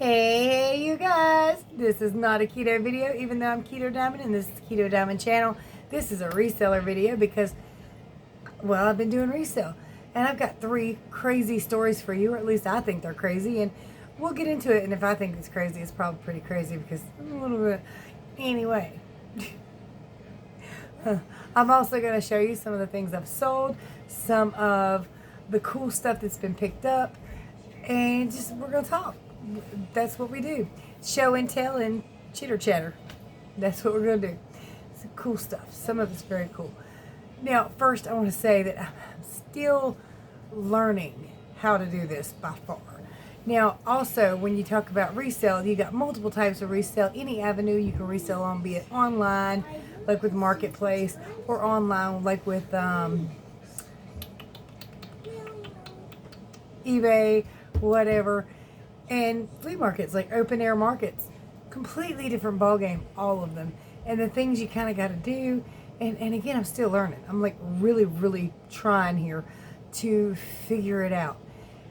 Hey you guys, this is not a keto video even though I'm Keto Diamond and this is the Keto Diamond channel. This is a reseller video because, well, I've been doing resale and I've got 3 crazy stories for you, or at least I think they're crazy, and we'll get into it. And if I think it's crazy, it's probably pretty crazy because I'm a little bit, anyway. I'm also going to show you some of the things I've sold, some of the cool stuff that's been picked up, and just we're going to talk. That's what we do. Show and tell and chitter chatter. That's what we're going to do. It's cool stuff. Some of it's very cool. Now, first I want to say that I'm still learning how to do this by far. Now, also, when you talk about resale, you got multiple types of resale. Any avenue you can resell on, be it online, like with Marketplace, or online, like with eBay, whatever. And flea markets, like open air markets, completely different ballgame, all of them. And the things you kind of got to do. And again, I'm still learning. I'm like really trying here to figure it out.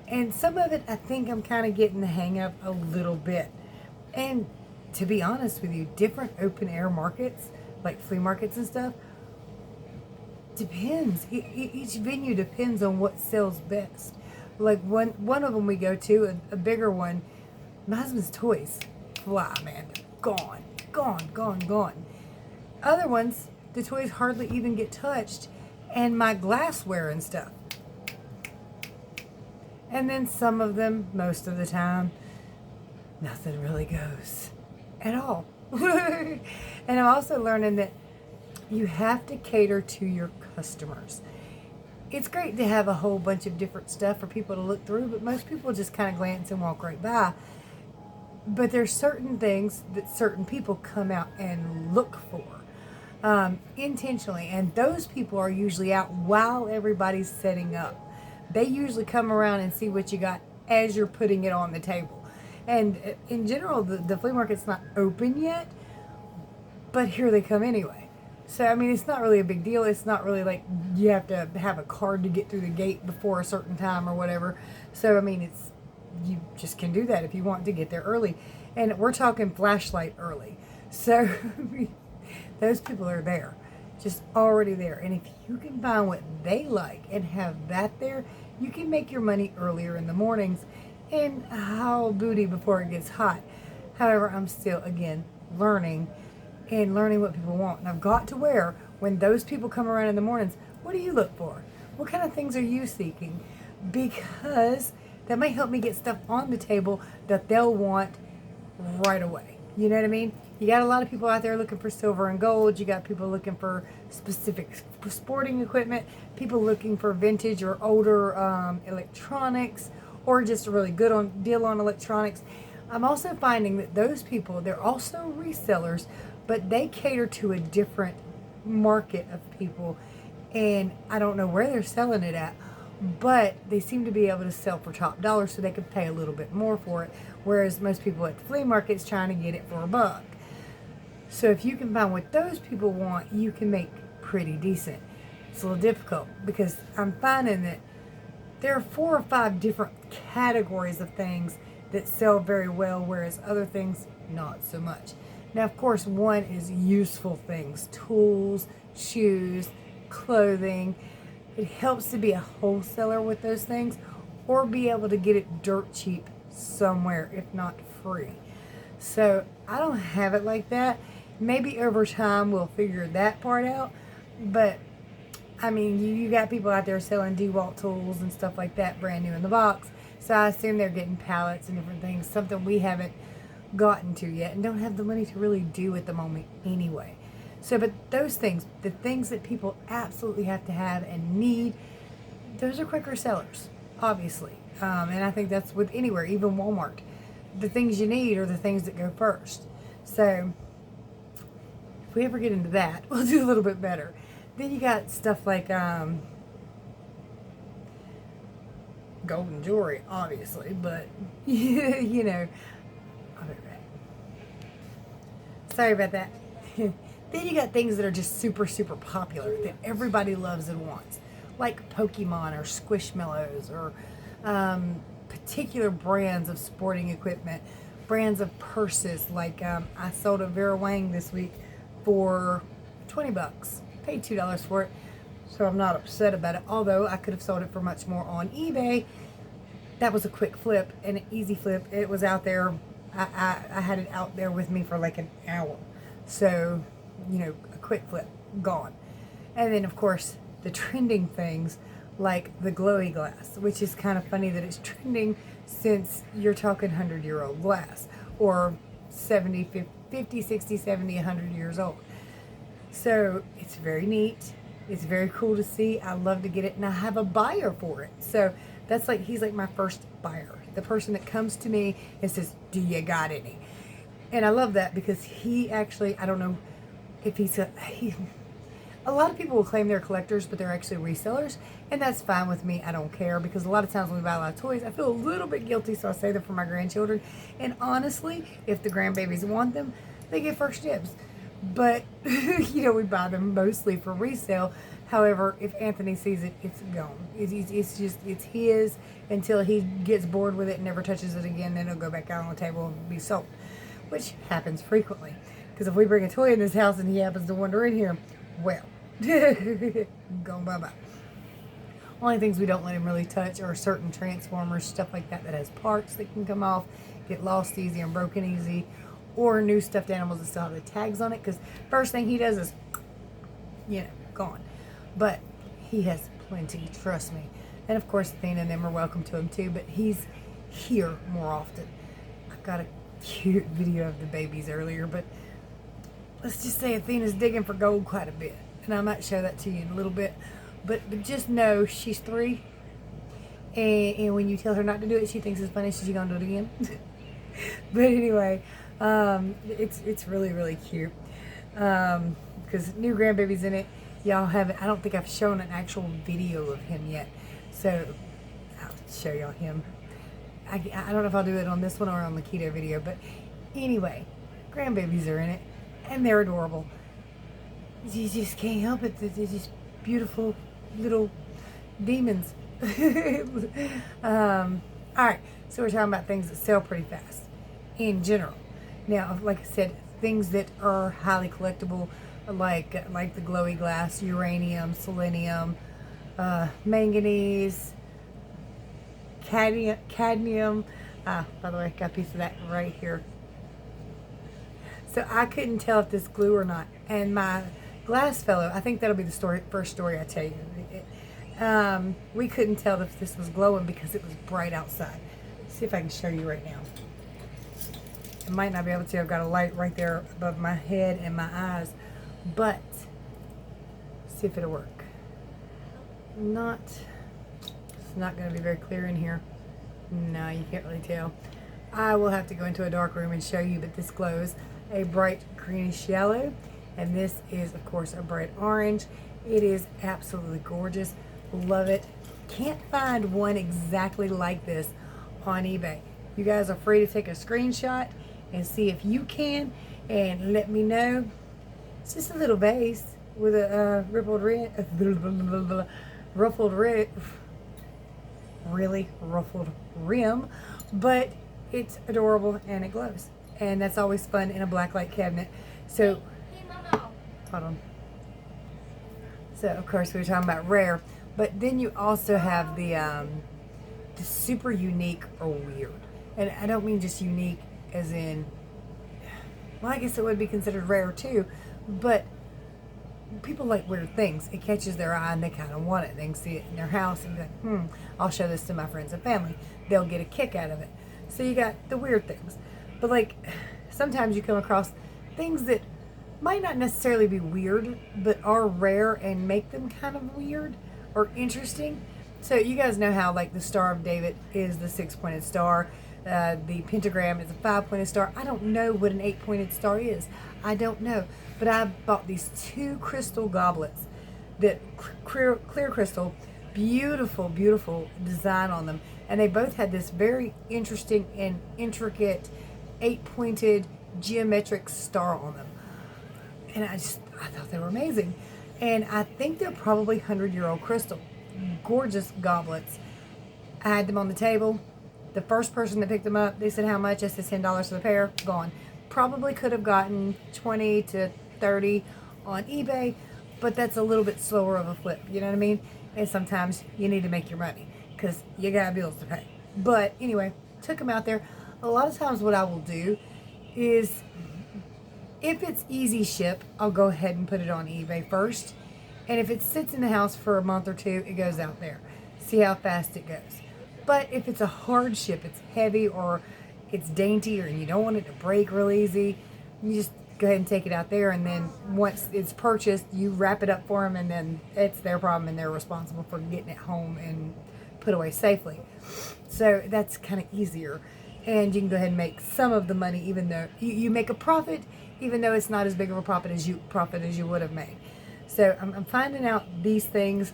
And some of it, I think I'm kind of getting the hang of a little bit. And to be honest with you, different open air markets, like flea markets and stuff, depends. Each venue depends on what sells best. Like one of them we go to, a bigger one, my husband's toys fly, man. Gone. Other ones, the toys hardly even get touched, and my glassware and stuff. And then some of them, most of the time, nothing really goes at all. And I'm also learning that you have to cater to your customers. It's great to have a whole bunch of different stuff for people to look through, but most people just kind of glance and walk right by. But there's certain things that certain people come out and look for intentionally, and those people are usually out while everybody's setting up. They usually come around and see what you got as you're putting it on the table. And in general, the flea market's not open yet, but here they come anyway. So, I mean, it's not really a big deal. It's not really like you have to have a card to get through the gate before a certain time or whatever. So, I mean, you just can do that if you want to get there early. And we're talking flashlight early. So, those people are there, just already there. And if you can find what they like and have that there, you can make your money earlier in the mornings and haul booty before it gets hot. However, I'm still, again, learning what people want. And I've got to where, when those people come around in the mornings, what do you look for? What kind of things are you seeking? Because that may help me get stuff on the table that they'll want right away. You know what I mean? You got a lot of people out there looking for silver and gold. You got people looking for specific sporting equipment, people looking for vintage or older electronics, or just a really good deal on electronics. I'm also finding that those people, they're also resellers, but they cater to a different market of people. And I don't know where they're selling it at, but they seem to be able to sell for top dollar so they can pay a little bit more for it. Whereas most people at the flea market's trying to get it for $1. So if you can find what those people want, you can make pretty decent. It's a little difficult because I'm finding that there are 4 or 5 different categories of things that sell very well, whereas other things, not so much. Now, of course, one is useful things, tools, shoes, clothing. It helps to be a wholesaler with those things or be able to get it dirt cheap somewhere, if not free. So I don't have it like that. Maybe over time we'll figure that part out. But, I mean, you got people out there selling DeWalt tools and stuff like that brand new in the box. So I assume they're getting pallets and different things, something we haven't gotten to yet and don't have the money to really do at the moment anyway. So, but those things, the things that people absolutely have to have and need, those are quicker sellers, obviously. And I think that's with anywhere, even Walmart. The things you need are the things that go first. So, if we ever get into that, we'll do a little bit better. Then you got stuff like golden jewelry, obviously, but you know, I'll be right back. Sorry about that. Then you got things that are just super popular that everybody loves and wants, like Pokemon or Squishmallows or particular brands of sporting equipment, brands of purses. Like I sold a Vera Wang this week for 20 bucks. Paid $2 for it, so I'm not upset about it. Although I could have sold it for much more on eBay. That was a quick flip and an easy flip. It was out there. I had it out there with me for like an hour. So, you know, a quick flip, gone. And then, of course, the trending things like the glowy glass, which is kind of funny that it's trending since you're talking 100-year-old glass or 70, 50, 60, 70, 100 years old. So it's very neat. It's very cool to see. I love to get it, and I have a buyer for it. So that's like, he's like my first buyer. The person that comes to me and says, do you got any? And I love that because he actually, I don't know if a lot of people will claim they're collectors, but they're actually resellers, and that's fine with me. I don't care, because a lot of times when we buy a lot of toys, I feel a little bit guilty, so I save them for my grandchildren. And honestly, if the grandbabies want them, they get first dibs. But, you know, we buy them mostly for resale. However, if Anthony sees it, it's gone. It's his until he gets bored with it and never touches it again. Then it'll go back out on the table and be sold, which happens frequently. Because if we bring a toy in this house and he happens to wander in here, well, gone bye-bye. Only things we don't let him really touch are certain transformers, stuff like that has parts that can come off, get lost easy and broken easy, or new stuffed animals that still have the tags on it, because first thing he does is, you know, gone. But he has plenty, trust me. And of course, Athena and them are welcome to him too, but he's here more often. I've got a cute video of the babies earlier, but let's just say Athena's digging for gold quite a bit. And I might show that to you in a little bit. But just know she's 3. And when you tell her not to do it, she thinks it's funny, so she's going to do it again. But anyway, it's really, really cute. Because new grandbaby's in it. Y'all haven't, I don't think I've shown an actual video of him yet. So I'll show y'all him. I don't know if I'll do it on this one or on the keto video. But anyway, grandbabies are in it. And they're adorable. You just can't help it. They're just beautiful little demons. Alright, so we're talking about things that sell pretty fast in general. Now, like I said, things that are highly collectible, like the glowy glass, uranium, selenium, manganese, cadmium. By the way, I got a piece of that right here. So I couldn't tell if this glue or not. And my glass fellow, I think that'll be the first story I tell you. We couldn't tell if this was glowing because it was bright outside. Let's see if I can show you right now. I might not be able to. I've got a light right there above my head and my eyes. But, see if it'll work. It's not going to be very clear in here. No, you can't really tell. I will have to go into a dark room and show you, but this glows a bright greenish yellow, and this is of course a bright orange. It is absolutely gorgeous. Love it. Can't find one exactly like this on eBay. You guys are free to take a screenshot and see if you can, and let me know. It's just a little vase with a ruffled rim, but it's adorable and it glows. And that's always fun in a blacklight cabinet. So, hold on. So, of course, we were talking about rare. But then you also have the super unique or weird. And I don't mean just unique as in, well, I guess it would be considered rare too. But people like weird things. It catches their eye and they kind of want it. They can see it in their house and be like, I'll show this to my friends and family. They'll get a kick out of it. So you got the weird things. But like, sometimes you come across things that might not necessarily be weird, but are rare and make them kind of weird or interesting. So you guys know how like the Star of David is the 6-pointed star. The pentagram is a 5-pointed star. I don't know what an 8-pointed star is. I don't know. But I bought these 2 crystal goblets that clear crystal, beautiful, beautiful design on them. And they both had this very interesting and intricate 8-pointed geometric star on them. And I thought they were amazing. And I think they're probably 100-year-old crystal. Gorgeous goblets. I had them on the table. The first person that picked them up, they said, how much? I said $10 for the pair. Gone. Probably could have gotten 20 to 30 on eBay, but that's a little bit slower of a flip. You know what I mean? And sometimes you need to make your money because you got bills to pay. But anyway, took them out there. A lot of times what I will do is, if it's easy ship, I'll go ahead and put it on eBay first. And if it sits in the house for a month or two, it goes out there. See how fast it goes. But if it's a hard ship, it's heavy or it's dainty or you don't want it to break real easy, you just go ahead and take it out there. And then once it's purchased, you wrap it up for them, and then it's their problem and they're responsible for getting it home and put away safely. So that's kind of easier. And you can go ahead and make some of the money, even though you make a profit, even though it's not as big of a profit as you would have made. So I'm finding out these things,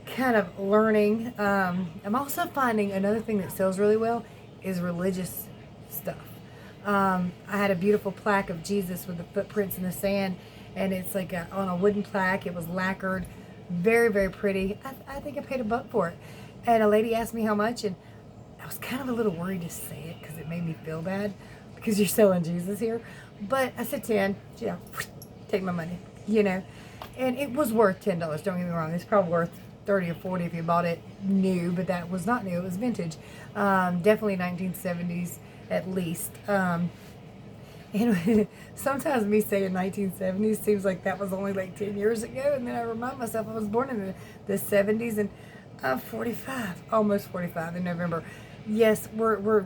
kind of learning. I'm also finding another thing that sells really well is religious stuff. I had a beautiful plaque of Jesus with the footprints in the sand, and it's like on a wooden plaque. It was lacquered, very, very pretty. I think I paid $1 for it. And a lady asked me how much, and I was kind of a little worried to say it because it made me feel bad because you're selling Jesus here. But I said 10, take my money, And it was worth $10, don't get me wrong. It's probably worth 30 or 40 if you bought it new, but that was not new, it was vintage. Definitely 1970s at least. And sometimes me saying 1970s seems like that was only like 10 years ago, and then I remind myself I was born in the 70s, and I'm 45, almost 45 in November. Yes, we're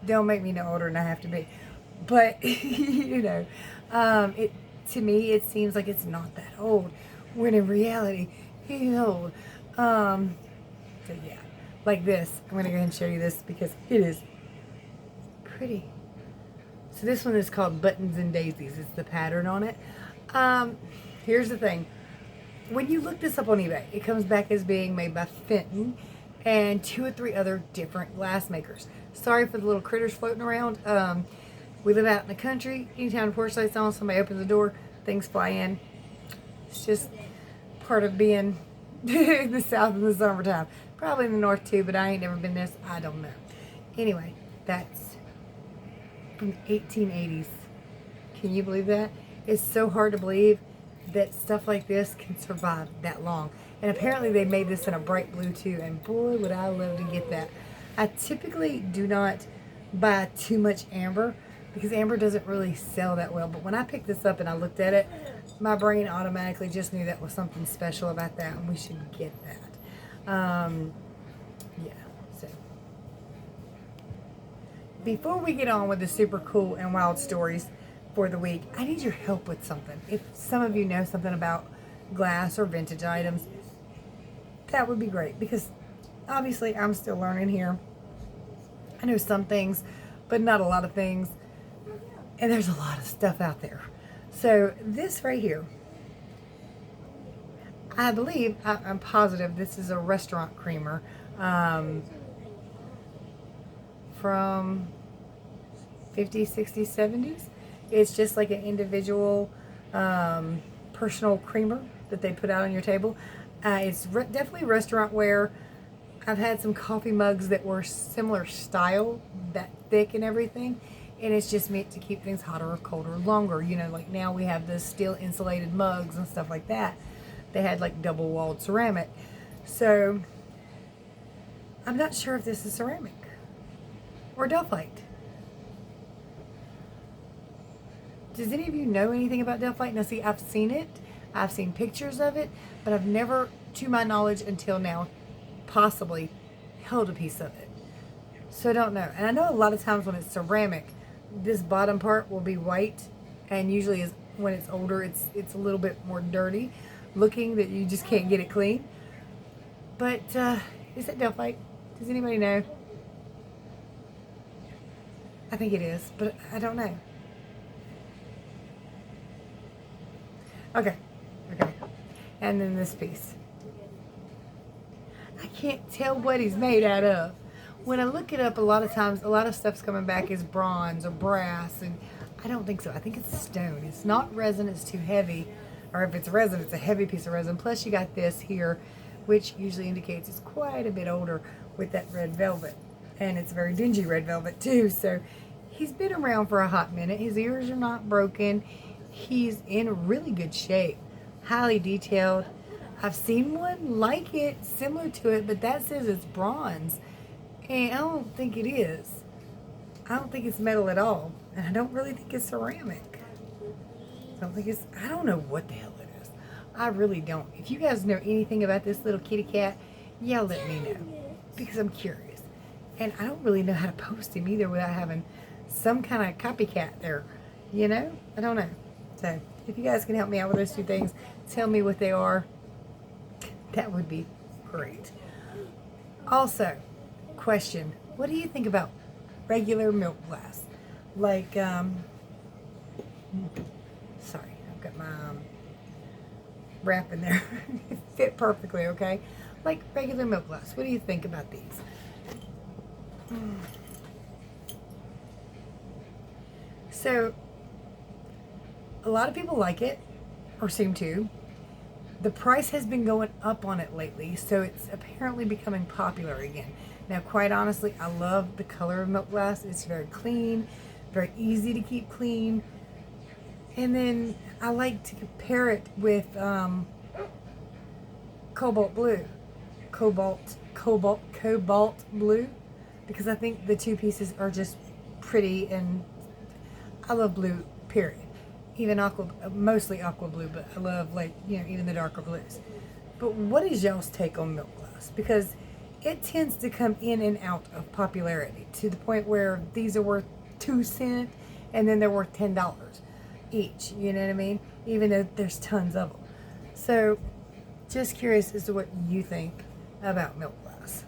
don't make me no older than I have to be. But, to me, it seems like it's not that old, when in reality, he's old. So yeah, like this. I'm going to go ahead and show you this because it is pretty. So this one is called Buttons and Daisies. It's the pattern on it. Here's the thing. When you look this up on eBay, it comes back as being made by Fenton and 2 or 3 other different glass makers. Sorry for the little critters floating around. We live out in the country. Anytime the porch light's on, somebody opens the door, things fly in. It's just part of being in the South in the summertime. Probably in the North too, but I ain't never been there, so I don't know. Anyway, that's from the 1880s. Can you believe that? It's so hard to believe that stuff like this can survive that long. And apparently they made this in a bright blue too, and boy would I love to get that. I typically do not buy too much amber because amber doesn't really sell that well, but when I picked this up and I looked at it, my brain automatically just knew that was something special about that, and we should get that. Yeah, so before we get on with the super cool and wild stories for the week, I need your help with something. If some of you know something about glass or vintage items, that would be great, because obviously I'm still learning here. I know some things, but not a lot of things, and there's a lot of stuff out there. So this right here, I believe, I'm positive this is a restaurant creamer from 50s, 60s, 70s. It's just like an individual personal creamer that they put out on your table. It's definitely restaurant wear. I've had some coffee mugs that were similar style, that thick and everything. And it's just meant to keep things hotter or colder longer. Like now we have the steel insulated mugs and stuff like that. They had like double walled ceramic. So I'm not sure if this is ceramic or Delphite. Does any of you know anything about Delphite? Now see, I've seen it. I've seen pictures of it, but I've never, to my knowledge until now, possibly held a piece of it. So I don't know. And I know a lot of times when it's ceramic, this bottom part will be white, and usually when it's older, it's a little bit more dirty looking, that you just can't get it clean. But is it Delphite? Does anybody know? I think it is, but I don't know. Okay. And then this piece. I can't tell what he's made out of. When I look it up, a lot of times, a lot of stuff's coming back as bronze or brass, and I don't think so. I think it's stone. It's not resin, it's too heavy. Or if it's resin, it's a heavy piece of resin. Plus you got this here, which usually indicates it's quite a bit older with that red velvet. And it's very dingy red velvet too. So he's been around for a hot minute. His ears are not broken. He's in really good shape. Highly detailed. I've seen one like it, similar to it, but that says it's bronze. And I don't think it is. I don't think it's metal at all. And I don't really think it's ceramic. I don't know what the hell it is. I really don't. If you guys know anything about this little kitty cat, yeah, let me know. Because I'm curious. And I don't really know how to post him either without having some kind of copycat there. You know? I don't know. So, if you guys can help me out with those two things, tell me what they are. That would be great. Also, question. What do you think about regular milk glass? Like, sorry, I've got my wrap in there. It fit perfectly, okay? Like regular milk glass. What do you think about these? So, a lot of people like it, or seem to. The price has been going up on it lately, so it's apparently becoming popular again. Now, quite honestly, I love the color of milk glass. It's very clean, very easy to keep clean. And then I like to pair it with cobalt blue, cobalt blue, because I think the two pieces are just pretty, and I love blue, period. Even mostly aqua blue, but I love, like, you know, even the darker blues. But what is y'all's take on milk glass? Because it tends to come in and out of popularity to the point where these are worth 2 cents and then they're worth $10 each. You know what I mean? Even though there's tons of them. So, just curious as to what you think about milk glass.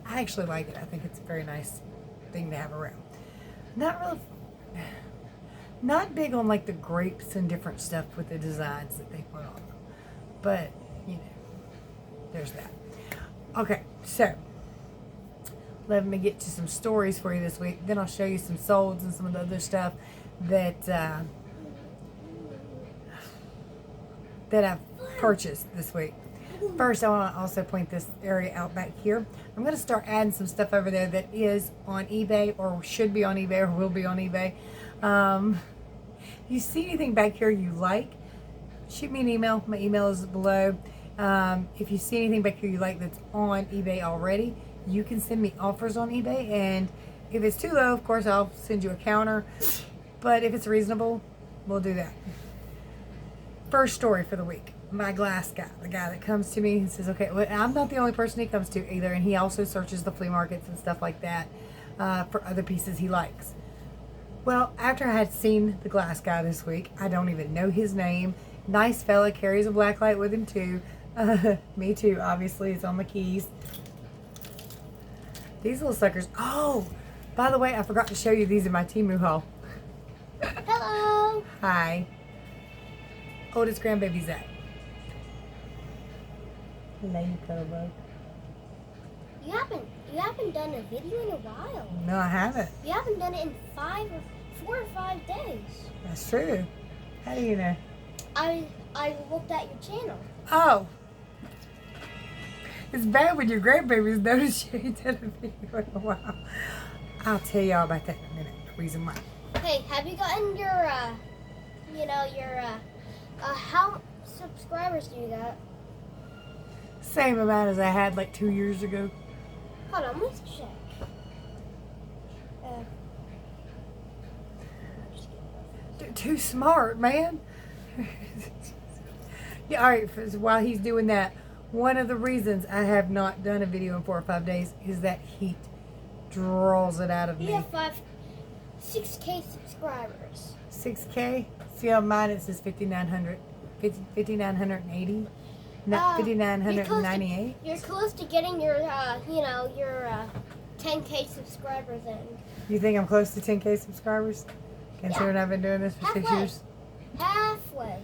I actually like it. I think it's a very nice thing to have around. Not big on like the grapes and different stuff with the designs that they put on them. But, you know, there's that. Okay, so let me get to some stories for you this week. Then I'll show you some solds and some of the other stuff that I've purchased this week. First, I want to also point this area out back here. I'm going to start adding some stuff over there that is on eBay, or should be on eBay, or will be on eBay. You see anything back here you like, shoot me an email. My email is below. If you see anything back here you like that's on eBay already, you can send me offers on eBay, and if it's too low, of course, I'll send you a counter. But if it's reasonable, we'll do that. First story for the week. My glass guy, the guy that comes to me and says, okay, well, I'm not the only person he comes to either, and he also searches the flea markets and stuff like that for other pieces he likes. Well, after I had seen the glass guy this week, I don't even know his name. Nice fella, carries a black light with him too. Me too, obviously. It's on my keys. These little suckers. Oh, by the way, I forgot to show you these in my Temu haul. Hello. Hi. Oldest grandbaby's at. Hello, you cuddle bug. You haven't done a video in a while. No, I haven't. You haven't done it in 4 or 5 days. That's true. How do you know? I looked at your channel. Oh. It's bad when your grandbabies notice you ain't done a video in a while. I'll tell y'all about that in a minute. The reason why. Hey, have you gotten your, how subscribers do you got? Same amount as I had like 2 years ago. Hold on, let's check. They're too smart, man. Yeah, all right, while he's doing that, one of the reasons I have not done a video in 4 or 5 days is that heat draws it out of me. You have 6K subscribers. 6K? See on mine it says 5,900. 5,980? Not 5,998? You're close to getting your 10K subscribers in. You think I'm close to 10K subscribers? Considering I've been doing this for 6 years? Halfway.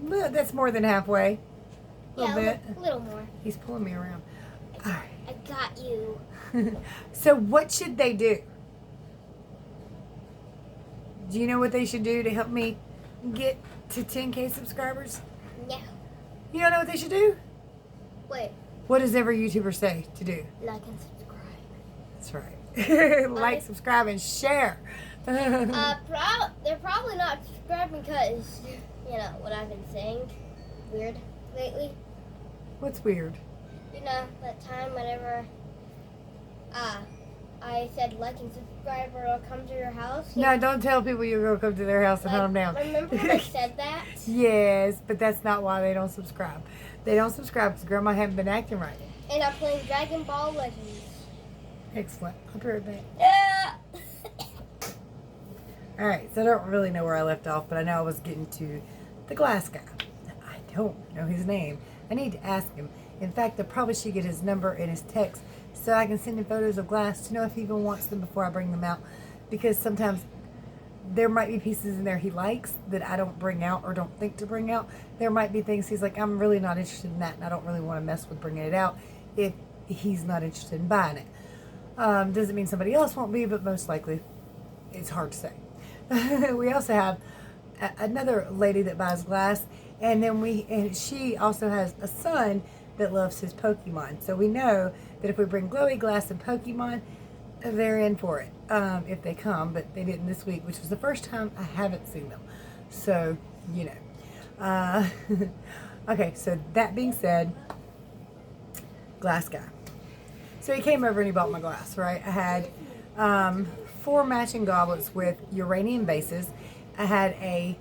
But that's more than halfway. A little bit. A little more. He's pulling me around. All right. I got you. So what should they do? Do you know what they should do to help me get to 10K subscribers? No. You don't know what they should do? Wait. What does every YouTuber say to do? Like and subscribe. That's right. Like, subscribe, and share. They're probably not subscribing because, you know, what I've been saying. Weird lately. What's weird? You know, that time whenever I said like and subscribe or I'll come to your house. No, don't tell people you're going to come to their house and hunt them down. Remember when I said that? Yes, but that's not why they don't subscribe. They don't subscribe because Grandma hasn't been acting right. And I'm playing Dragon Ball Legends. Excellent. I'll be right back. Yeah. Alright, so I don't really know where I left off, but I know I was getting to the glass guy. I don't know his name. I need to ask him. In fact, I probably should get his number and his text so I can send him photos of glass to know if he even wants them before I bring them out. Because sometimes there might be pieces in there he likes that I don't bring out or don't think to bring out. There might be things he's like, I'm really not interested in that, and I don't really want to mess with bringing it out if he's not interested in buying it. Doesn't mean somebody else won't be, but most likely it's hard to say. We also have another lady that buys glass, and then she also has a son that loves his Pokemon. So we know that if we bring glowy glass and Pokemon, they're in for it if they come, but they didn't this week, which was the first time I haven't seen them. So, you know. Okay, so that being said, glass guy. So he came over and he bought my glass, right? I had 4 matching goblets with uranium bases. I had a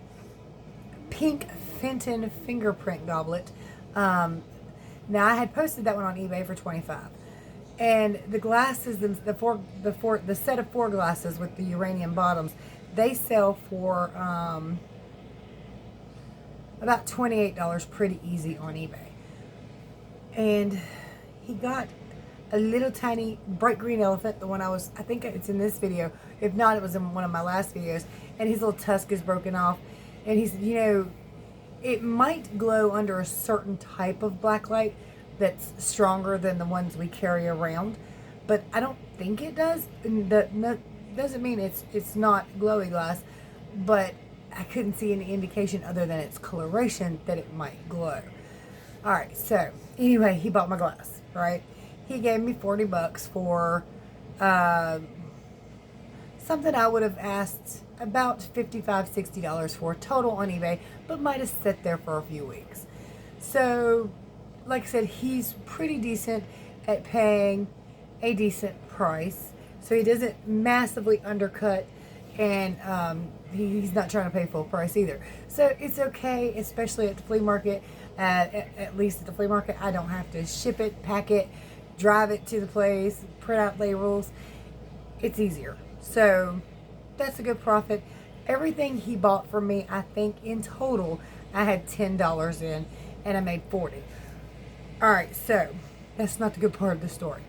pink Fenton fingerprint goblet. Now I had posted that one on eBay for $25, and the glasses, the set of 4 glasses with the uranium bottoms, they sell for about $28 pretty easy on eBay. And he got a little tiny bright green elephant, the one I think it's in this video. If not, it was in one of my last videos. And his little tusk is broken off. And he said, you know, it might glow under a certain type of black light that's stronger than the ones we carry around. But I don't think it does. And doesn't mean it's not glowy glass. But I couldn't see any indication other than its coloration that it might glow. Alright, so anyway, he bought my glass, right? He gave me $40 for something I would have asked about $55, $60 for total on eBay, but might have sat there for a few weeks. So, like I said, he's pretty decent at paying a decent price. So he doesn't massively undercut, and he's not trying to pay full price either. So it's okay, especially at the flea market. At least at the flea market, I don't have to ship it, pack it, drive it to the place, print out labels. It's easier. So that's a good profit. Everything he bought from me, I think in total, I had $10 in, and I made $40. Alright, so that's not the good part of the story.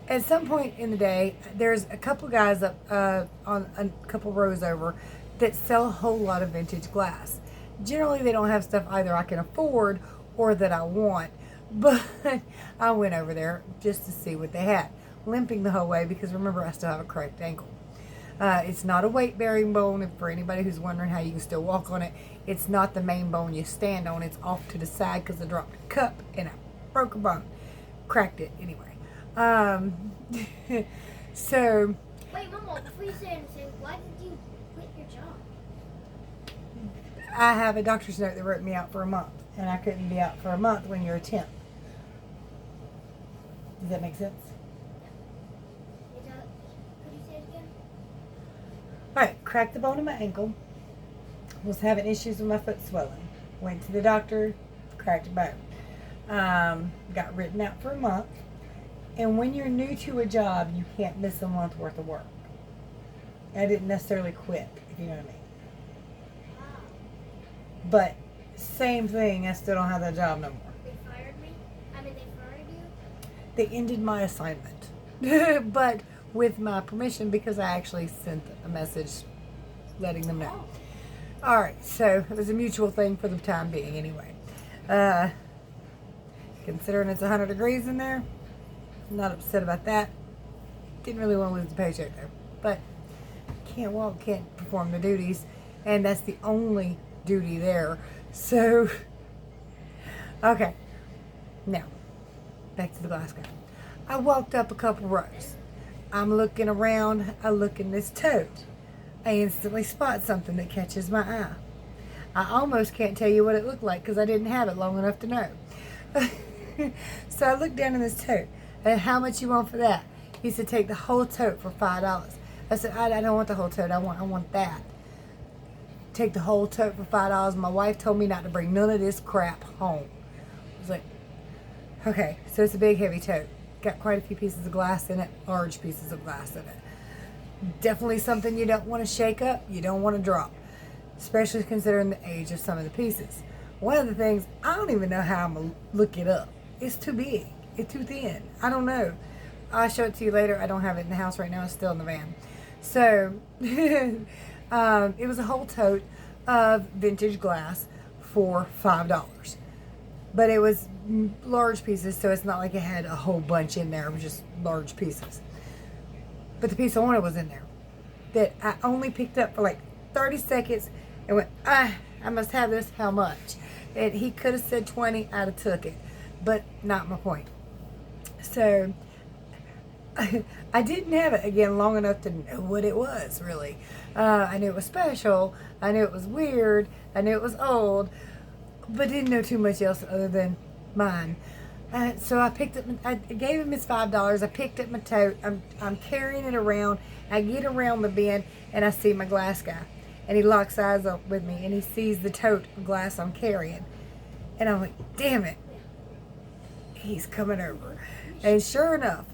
At some point in the day, there's a couple guys up on a couple rows over that sell a whole lot of vintage glass. Generally, they don't have stuff either I can afford or that I want, but I went over there just to see what they had. Limping the whole way because remember, I still have a cracked ankle. It's not a weight-bearing bone, and for anybody who's wondering how you can still walk on it, it's not the main bone you stand on. It's off to the side because I dropped a cup and I broke a bone. Cracked it anyway. So... Wait, Mama, before you say anything, why did you quit your job? I have a doctor's note that wrote me out for a month, and I couldn't be out for a month when you're a temp. Does that make sense? Could you say it again? Alright, cracked the bone in my ankle. Was having issues with my foot swelling. Went to the doctor, cracked a bone. Got written out for a month. And when you're new to a job, you can't miss a month worth of work. I didn't necessarily quit, if you know what I mean. But same thing, I still don't have that job no more. They fired me? They fired you? They ended my assignment. But with my permission, because I actually sent a message letting them know. Alright, so it was a mutual thing for the time being anyway. Considering it's 100 degrees in there, I'm not upset about that. Didn't really want to lose the paycheck though. But can't walk, can't perform the duties, and that's the only duty there. So, okay. Now, back to the glass guy. I walked up a couple rows. I'm looking around, I look in this tote. I instantly spot something that catches my eye. I almost can't tell you what it looked like because I didn't have it long enough to know. So I looked down in this tote. And how much you want for that? He said, take the whole tote for $5. I said, I don't want the whole tote. I want that. Take the whole tote for $5. My wife told me not to bring none of this crap home. I was like, okay, so it's a big, heavy tote. Got quite a few pieces of glass in it, large pieces of glass in it. Definitely something you don't want to shake up, you don't want to drop, especially considering the age of some of the pieces. One of the things, I don't even know how I'm going to look it up. It's too big. It's too thin. I don't know. I'll show it to you later. I don't have it in the house right now. It's still in the van. So, it was a whole tote of vintage glass for $5. But it was large pieces, so it's not like it had a whole bunch in there. It was just large pieces. But the piece I wanted was in there. That I only picked up for like 30 seconds and went, I must have this. How much? And he could have said 20. I'd have took it. But not my point. So, I didn't have it, again, long enough to know what it was, really. I knew it was special. I knew it was weird. I knew it was old. But didn't know too much else other than mine. So I picked up, I gave him his $5. I picked up my tote. I'm carrying it around. I get around the bend, and I see my glass guy. And he locks eyes up with me, and he sees the tote of glass I'm carrying. And I'm like, damn it. He's coming over. And sure enough,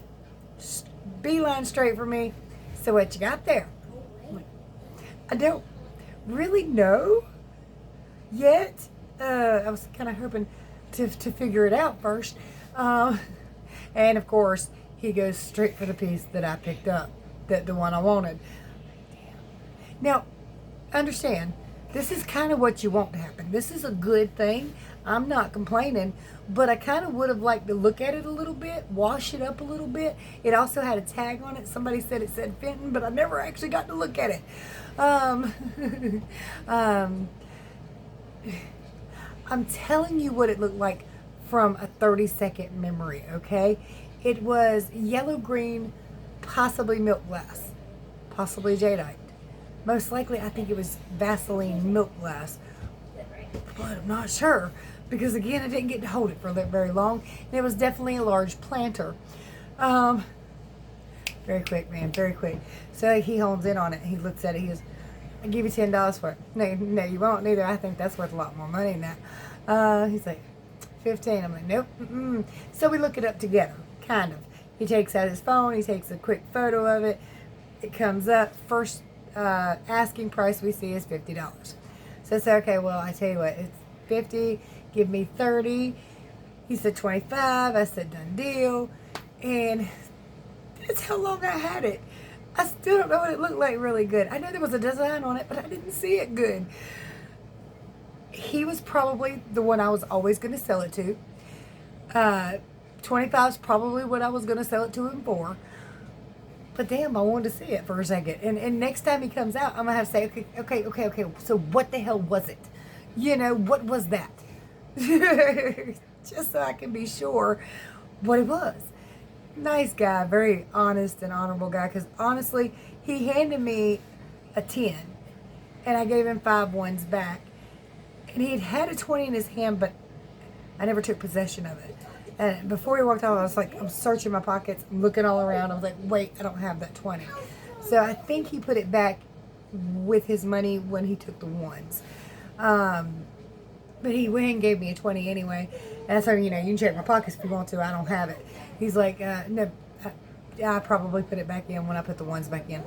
beeline straight for me. So what you got there? I don't really know yet. I was kind of hoping to figure it out first. And of course, he goes straight for the piece that I picked up, the one I wanted. Now, understand, this is kind of what you want to happen. This is a good thing. I'm not complaining, but I kind of would have liked to look at it a little bit, wash it up a little bit. It also had a tag on it. Somebody said it said Fenton, but I never actually got to look at it. I'm telling you what it looked like from a 30-second memory, okay? It was yellow-green, possibly milk glass, possibly jadeite. Most likely, I think it was Vaseline milk glass, but I'm not sure because, again, I didn't get to hold it for very long. And it was definitely a large planter. Very quick, man, very quick. So he hones in on it. He looks at it. He goes, I'll give you $10 for it. No, you won't neither. I think that's worth a lot more money than that. He's like, 15. I'm like, nope. Mm-mm. So we look it up together, kind of. He takes out his phone. He takes a quick photo of it. It comes up. First asking price we see is $50. So I said, okay, well, I tell you what, it's 50. Give me 30. He said 25. I said, done deal. And that's how long I had it. I still don't know what it looked like really good. I know there was a design on it, but I didn't see it good. He was probably the one I was always going to sell it to. 25 is probably what I was going to sell it to him for. But damn, I wanted to see it for a second. And next time he comes out, I'm going to have to say, okay. So what the hell was it? You know, what was that? Just so I can be sure what it was. Nice guy, very honest and honorable guy. Because honestly, he handed me a 10. And I gave him 5 ones back. And he had a 20 in his hand, but I never took possession of it. And before he walked out, I was like, I'm searching my pockets, I'm looking all around. I was like, wait, I don't have that 20. So I think he put it back with his money when he took the ones. But he went and gave me a 20 anyway. And I told him, you know, you can check my pockets if you want to. I don't have it. He's like, no, I probably put it back in when I put the ones back in.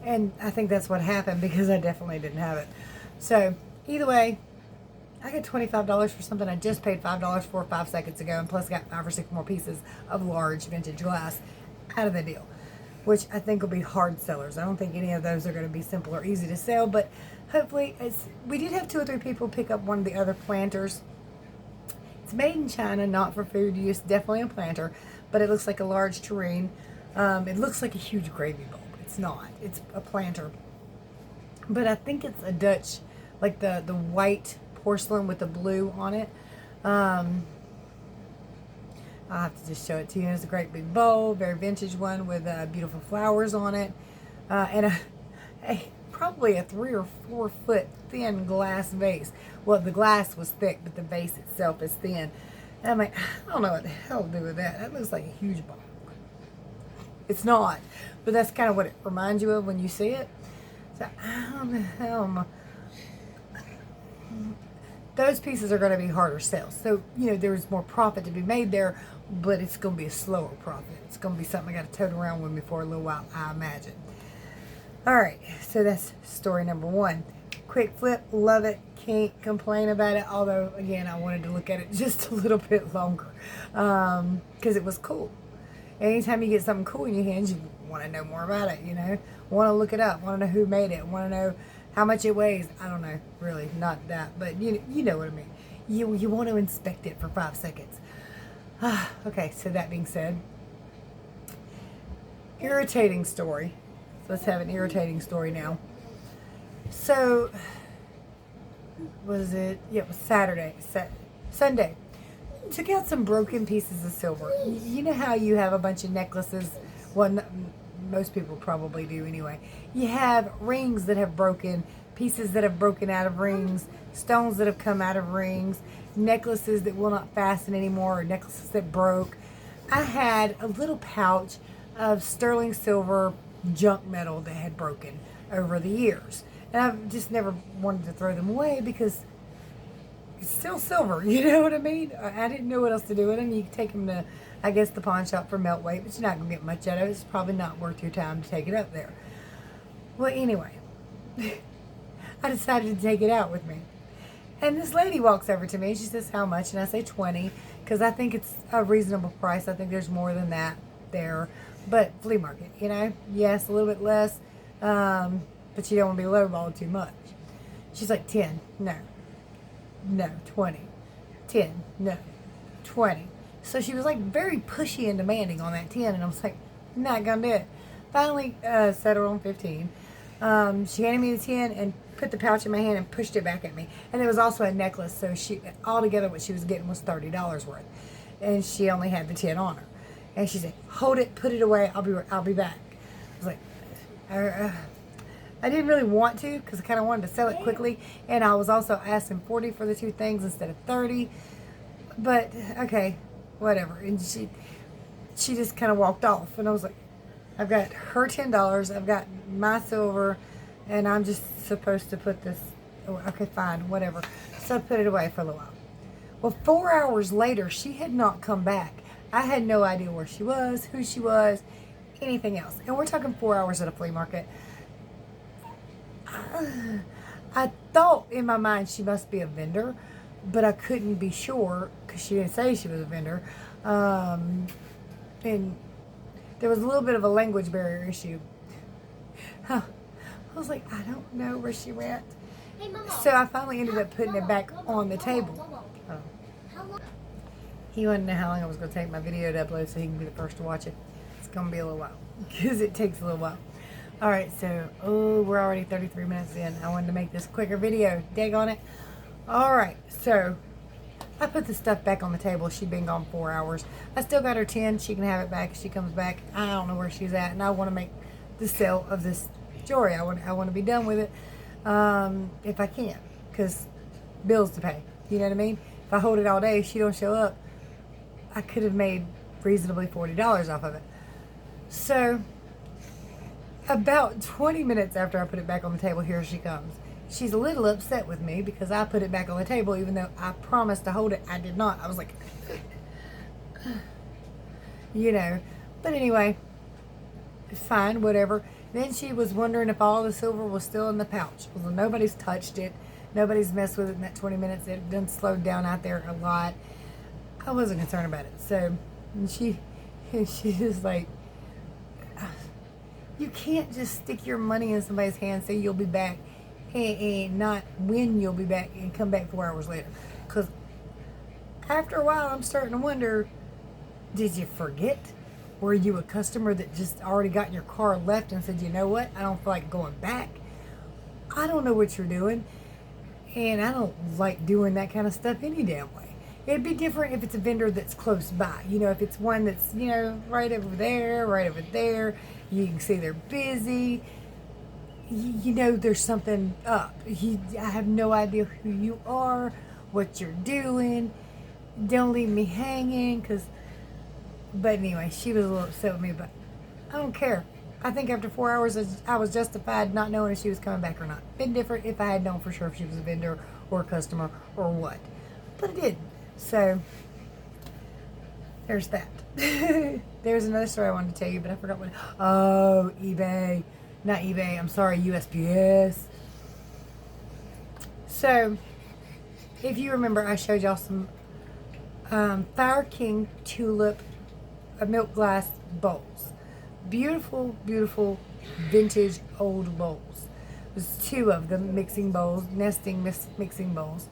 And I think that's what happened because I definitely didn't have it. So either way, I got $25 for something I just paid $5 for 5 seconds ago, and plus got 5 or 6 more pieces of large vintage glass out of the deal, which I think will be hard sellers. I don't think any of those are going to be simple or easy to sell, but hopefully we did have 2 or 3 people pick up one of the other planters. It's made in China, not for food use, definitely a planter, but it looks like a large tureen. It looks like a huge gravy bulb. It's not. It's a planter. But I think it's a Dutch, like the white porcelain with the blue on it. I'll I'll have to just show it to you. It's a great big bowl, very vintage one with beautiful flowers on it, and probably a 3 or 4 foot thin glass vase. Well, the glass was thick, but the vase itself is thin. And I'm like, I don't know what the hell to do with that. That looks like a huge bowl. It's not, but that's kind of what it reminds you of when you see it. So I don't know. Those pieces are going to be harder sales. So, there's more profit to be made there, but it's going to be a slower profit. It's going to be something I got to tote around with me for a little while, I imagine. All right, so that's story number 1. Quick flip, love it, can't complain about it. Although, again, I wanted to look at it just a little bit longer because it was cool. Anytime you get something cool in your hands, you want to know more about it, want to look it up, want to know who made it, want to know how much it weighs. I don't know, really, not that, but you know what I mean. You want to inspect it for 5 seconds. Okay, so that being said, irritating story. So let's have an irritating story now. So, was it? Yeah, it was Sunday. Took out some broken pieces of silver. You know how you have a bunch of necklaces? Well, most people probably do anyway. You have rings that have broken, pieces that have broken out of rings, stones that have come out of rings, necklaces that will not fasten anymore, or necklaces that broke. I had a little pouch of sterling silver junk metal that had broken over the years. And I've just never wanted to throw them away because it's still silver, you know what I mean? I didn't know what else to do with them. You can take them to, I guess, the pawn shop for melt weight, but you're not going to get much out of it. It's probably not worth your time to take it up there. Well, anyway, I decided to take it out with me. And this lady walks over to me and she says, how much? And I say 20 because I think it's a reasonable price. I think there's more than that there. But flea market, yes, a little bit less, but you don't want to be lowballed too much. She's like, 10, no, 20, 10, no, 20. So she was like very pushy and demanding on that 10, and I was like, not gonna do it. Finally settled on 15. She handed me the 10 and put the pouch in my hand and pushed it back at me. And there was also a necklace, so altogether what she was getting was $30 worth. And she only had the 10 on her. And she said, hold it, put it away, I'll be back. I was like, I didn't really want to because I kind of wanted to sell it quickly. And I was also asking 40 for the 2 things instead of 30. But, okay, whatever. And she just kind of walked off. And I was like, I've got her $10, I've got my silver, and I'm just supposed to put this, okay, fine, whatever. So I put it away for a little while. Well, 4 hours later, she had not come back. I had no idea where she was, who she was, anything else. And we're talking 4 hours at a flea market. I thought in my mind she must be a vendor, but I couldn't be sure because she didn't say she was a vendor. And there was a little bit of a language barrier issue. I was like, I don't know where she went. Hey, Mama. So I finally ended up putting it back on the table. Oh. He wanted to know how long I was going to take my video to upload so he can be the first to watch it. It's going to be a little while because it takes a little while. All right, so, we're already 33 minutes in. I wanted to make this quicker video. Dag on it. All right, so I put the stuff back on the table. She'd been gone 4 hours. I still got her 10. She can have it back if she comes back. I don't know where she's at, and I want to make the sale of this jewelry. I want to be done with it if I can, because bills to pay. You know what I mean? If I hold it all day, she don't show up, I could have made reasonably $40 off of it. So about 20 minutes after I put it back on the table, here she comes. She's a little upset with me because I put it back on the table even though I promised to hold it. I did not. I was like, But anyway, fine, whatever. Then she was wondering if all the silver was still in the pouch. Well, nobody's touched it. Nobody's messed with it in that 20 minutes. It done slowed down out there a lot. I wasn't concerned about it. So she was like, you can't just stick your money in somebody's hand, say you'll be back, and not when you'll be back, and come back 4 hours later. Because after a while, I'm starting to wonder, did you forget? Were you a customer that just already got in your car, left, and said, you know what, I don't feel like going back? I don't know what you're doing, and I don't like doing that kind of stuff any damn way. It'd be different if it's a vendor that's close by. You know, if it's one that's, you know, right over there, you can see they're busy. You know there's something up. I have no idea who you are, what you're doing. Don't leave me hanging, but anyway, she was a little upset with me, but I don't care. I think after 4 hours, I was justified not knowing if she was coming back or not. Been different if I had known for sure if she was a vendor or a customer or what. But it didn't. So, there's that. There's another story I wanted to tell you, but I forgot what. Oh, eBay. Not eBay, I'm sorry, USPS. So, if you remember, I showed y'all some Fire King tulip milk glass bowls. Beautiful, beautiful vintage old bowls. There's 2 of them, mixing bowls, nesting mixing bowls.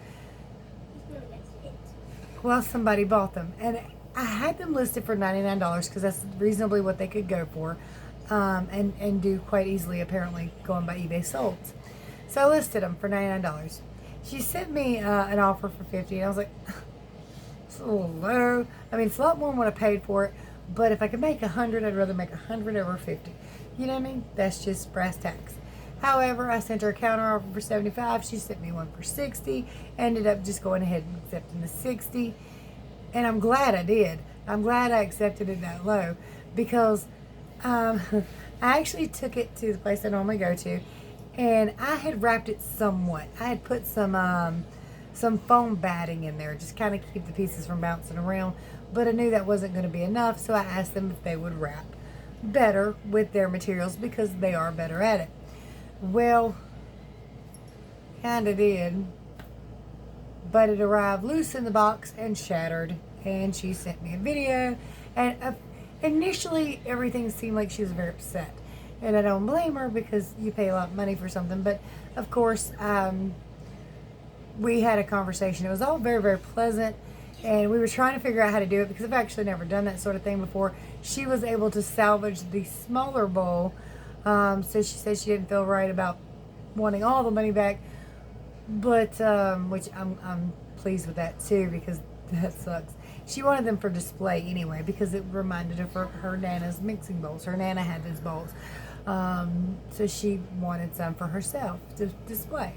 Well, somebody bought them, and I had them listed for $99 because that's reasonably what they could go for, and do quite easily, apparently, going by eBay sold. So I listed them for $99. She sent me an offer for $50, and I was like, it's a little low. I mean, it's a lot more than what I paid for it, but if I could make $100, I'd rather make $100 over $50. You know what I mean? That's just brass tacks. However, I sent her a counter offer for $75. She sent me one for $60. Ended up just going ahead and accepting the $60. And I'm glad I did. I'm glad I accepted it that low because I actually took it to the place I normally go to, and I had wrapped it somewhat. I had put some foam batting in there, just kind of keep the pieces from bouncing around. But I knew that wasn't going to be enough, so I asked them if they would wrap better with their materials because they are better at it. Well, kind of did, but it arrived loose in the box and shattered, and she sent me a video, and initially everything seemed like she was very upset, and I don't blame her because you pay a lot of money for something, but of course we had a conversation. It was all very, very pleasant, and we were trying to figure out how to do it because I've actually never done that sort of thing before. She was able to salvage the smaller bowl. So she said she didn't feel right about wanting all the money back, but which I'm pleased with that too because that sucks. She wanted them for display anyway because it reminded her of her Nana's mixing bowls. Her Nana had those bowls, so she wanted some for herself to display.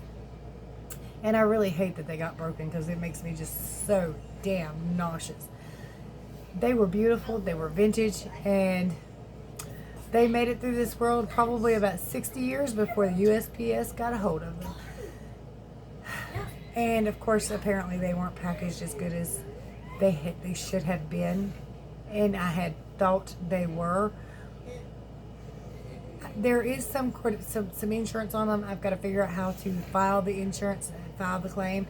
And I really hate that they got broken because it makes me just so damn nauseous. They were beautiful. They were vintage, and they made it through this world probably about 60 years before the USPS got a hold of them. And of course, apparently they weren't packaged as good as they should have been. And I had thought they were. There is some insurance on them. I've got to figure out how to file the insurance and file the claim.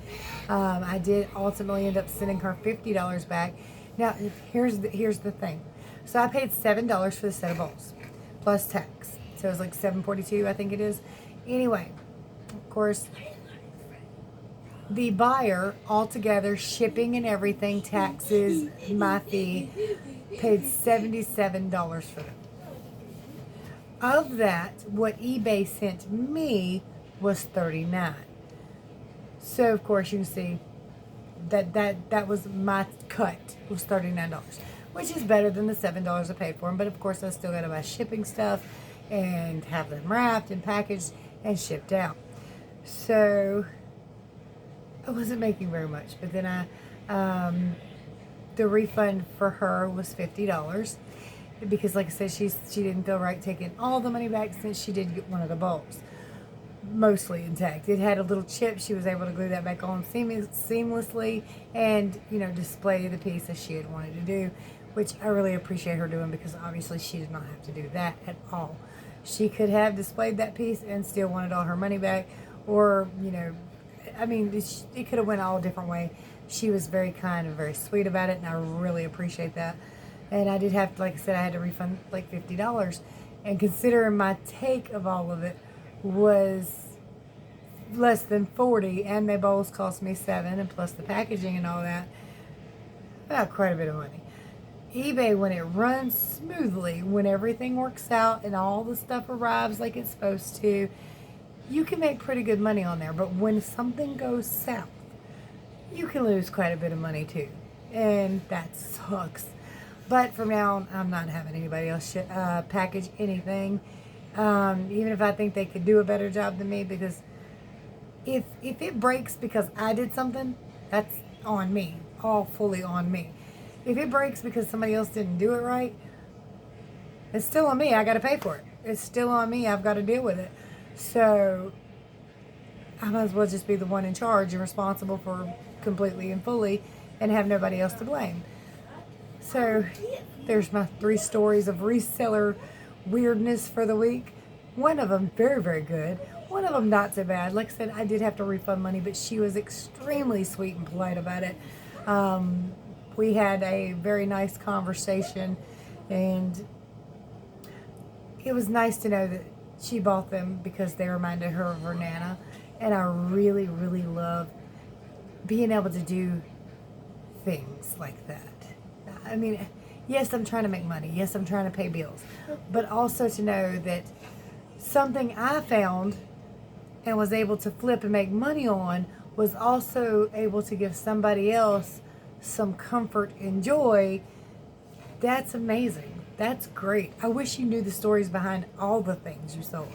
I did ultimately end up sending her $50 back. Now, here's the thing. So I paid $7 for the set of bowls, plus tax. So it was like $7.42, I think it is. Anyway, of course, the buyer, altogether, shipping and everything, taxes, my fee, paid $77 for them. Of that, what eBay sent me was $39. So of course you can see that was my cut, was $39, which is better than the $7 I paid for them. But of course I still got to buy shipping stuff and have them wrapped and packaged and shipped out. So I wasn't making very much. But then the refund for her was $50 because, like I said, she didn't feel right taking all the money back since she did get one of the bowls mostly intact. It had a little chip. She was able to glue that back on seamlessly and, you know, display the piece as she had wanted to do, which I really appreciate her doing because obviously she did not have to do that at all. She could have displayed that piece and still wanted all her money back, or, you know, I mean, it could have went all a different way. She was very kind and very sweet about it, and I really appreciate that. And I did have to, like I said, I had to refund like $50. And considering my take of all of it was less than $40, and my bowls cost me $7, and plus the packaging and all that, about quite a bit of money. eBay, when it runs smoothly, when everything works out and all the stuff arrives like it's supposed to, you can make pretty good money on there. But when something goes south, you can lose quite a bit of money too. And that sucks. But from now on, I'm not having anybody else package anything. Even if I think they could do a better job than me, because if it breaks because I did something, that's on me, all fully on me. If it breaks because somebody else didn't do it right, it's still on me. I got to pay for it. It's still on me. I've got to deal with it. So I might as well just be the one in charge and responsible for completely and fully, and have nobody else to blame. So there's my 3 stories of reseller weirdness for the week. One of them very, very good. One of them not so bad. Like I said, I did have to refund money, but she was extremely sweet and polite about it. We had a very nice conversation, and it was nice to know that she bought them because they reminded her of her Nana. And I really, really love being able to do things like that. I mean, yes, I'm trying to make money. Yes, I'm trying to pay bills. But also to know that something I found and was able to flip and make money on was also able to give somebody else some comfort and joy. That's amazing. That's great. I wish you knew the stories behind all the things you sold.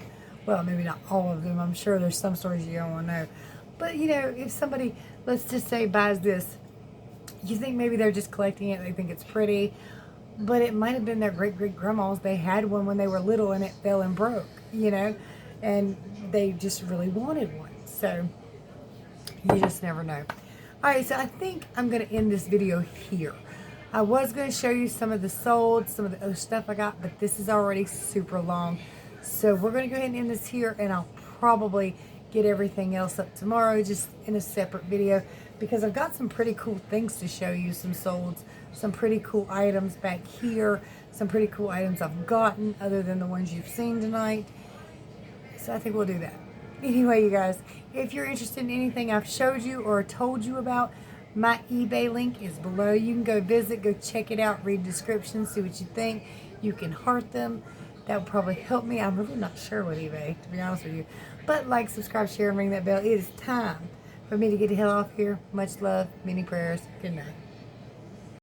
Well, maybe not all of them. I'm sure there's some stories you don't want to know. But, you know, if somebody, let's just say, buys this, you think maybe they're just collecting it. They think it's pretty. But it might have been their great-great-grandmas. They had one when they were little and it fell and broke, you know. And they just really wanted one. So, you just never know. Alright, so I think I'm going to end this video here. I was going to show you some of the sold, some of the other stuff I got, but this is already super long. So we're going to go ahead and end this here, and I'll probably get everything else up tomorrow, just in a separate video, because I've got some pretty cool things to show you, some solds, some pretty cool items back here, some pretty cool items I've gotten other than the ones you've seen tonight. So I think we'll do that. Anyway, you guys, if you're interested in anything I've showed you or told you about, my eBay link is below. You can go visit, go check it out, read descriptions, see what you think. You can heart them. That would probably help me. I'm really not sure with eBay, to be honest with you. But like, subscribe, share, and ring that bell. It is time for me to get the hell off here. Much love, many prayers. Good night.